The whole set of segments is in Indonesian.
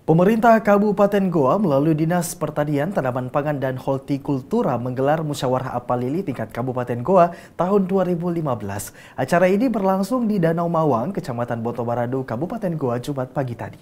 Pemerintah Kabupaten Goa melalui Dinas Pertanian, Tanaman Pangan dan Hortikultura menggelar musyawarah apalili tingkat Kabupaten Goa tahun 2015. Acara ini berlangsung di Danau Mawang, Kecamatan Botobaradu, Kabupaten Goa, Jumat pagi tadi.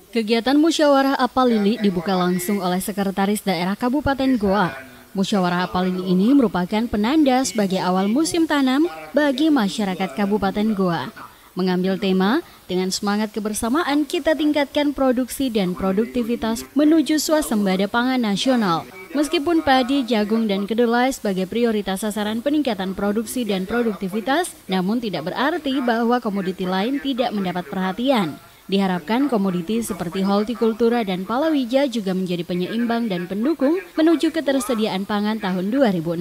Kegiatan musyawarah apalili dibuka langsung oleh Sekretaris Daerah Kabupaten Goa. Musyawarah apalili ini merupakan penanda sebagai awal musim tanam bagi masyarakat Kabupaten Goa. Mengambil tema, dengan semangat kebersamaan kita tingkatkan produksi dan produktivitas menuju swasembada pangan nasional. Meskipun padi, jagung, dan kedelai sebagai prioritas sasaran peningkatan produksi dan produktivitas, namun tidak berarti bahwa komoditi lain tidak mendapat perhatian. Diharapkan komoditi seperti hortikultura dan palawija juga menjadi penyeimbang dan pendukung menuju ketersediaan pangan tahun 2016.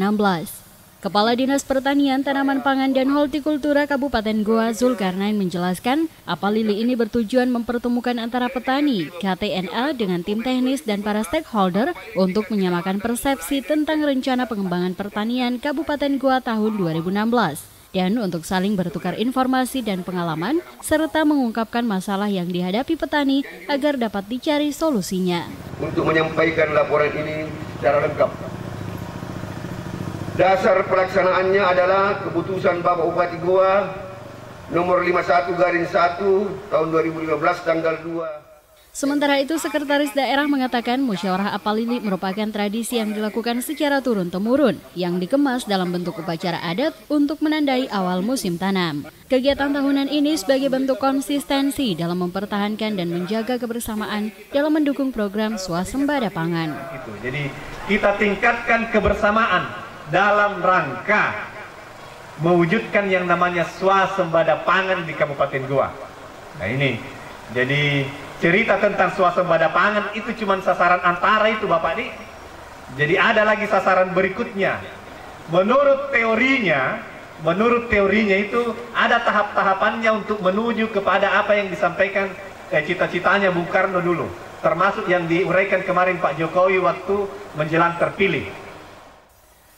Kepala Dinas Pertanian, Tanaman Pangan dan Hortikultura Kabupaten Goa, Zulkarnain menjelaskan, apalili ini bertujuan mempertemukan antara petani, KTNA dengan tim teknis dan para stakeholder untuk menyamakan persepsi tentang rencana pengembangan pertanian Kabupaten Goa tahun 2016. Dan untuk saling bertukar informasi dan pengalaman, serta mengungkapkan masalah yang dihadapi petani agar dapat dicari solusinya. Untuk menyampaikan laporan ini secara lengkap. Dasar pelaksanaannya adalah keputusan Bapak Bupati Goa nomor 51/1 tahun 2015 tanggal 2. Sementara itu, Sekretaris Daerah mengatakan musyawarah apalili merupakan tradisi yang dilakukan secara turun-temurun yang dikemas dalam bentuk upacara adat untuk menandai awal musim tanam. Kegiatan tahunan ini sebagai bentuk konsistensi dalam mempertahankan dan menjaga kebersamaan dalam mendukung program swasembada pangan. Jadi kita tingkatkan kebersamaan dalam rangka mewujudkan yang namanya swasembada pangan di Kabupaten Goa. Nah ini, jadi cerita tentang swasembada pangan itu cuma sasaran antara itu Bapak nih. Jadi ada lagi sasaran berikutnya. Menurut teorinya itu ada tahap-tahapannya untuk menuju kepada apa yang disampaikan cita-citanya Bung Karno dulu. Termasuk yang diuraikan kemarin Pak Jokowi waktu menjelang terpilih.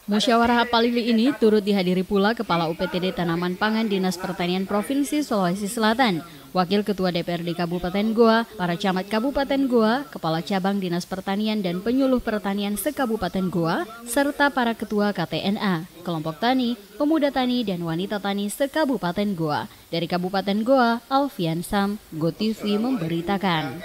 Musyawarah apalili ini turut dihadiri pula Kepala UPTD Tanaman Pangan Dinas Pertanian Provinsi Sulawesi Selatan, Wakil Ketua DPRD Kabupaten Goa, para camat Kabupaten Goa, Kepala Cabang Dinas Pertanian dan Penyuluh Pertanian se-Kabupaten Goa, serta para Ketua KTNA, Kelompok Tani, Pemuda Tani, dan Wanita Tani se-Kabupaten Goa. Dari Kabupaten Goa, Alfian Sam, GoTV memberitakan.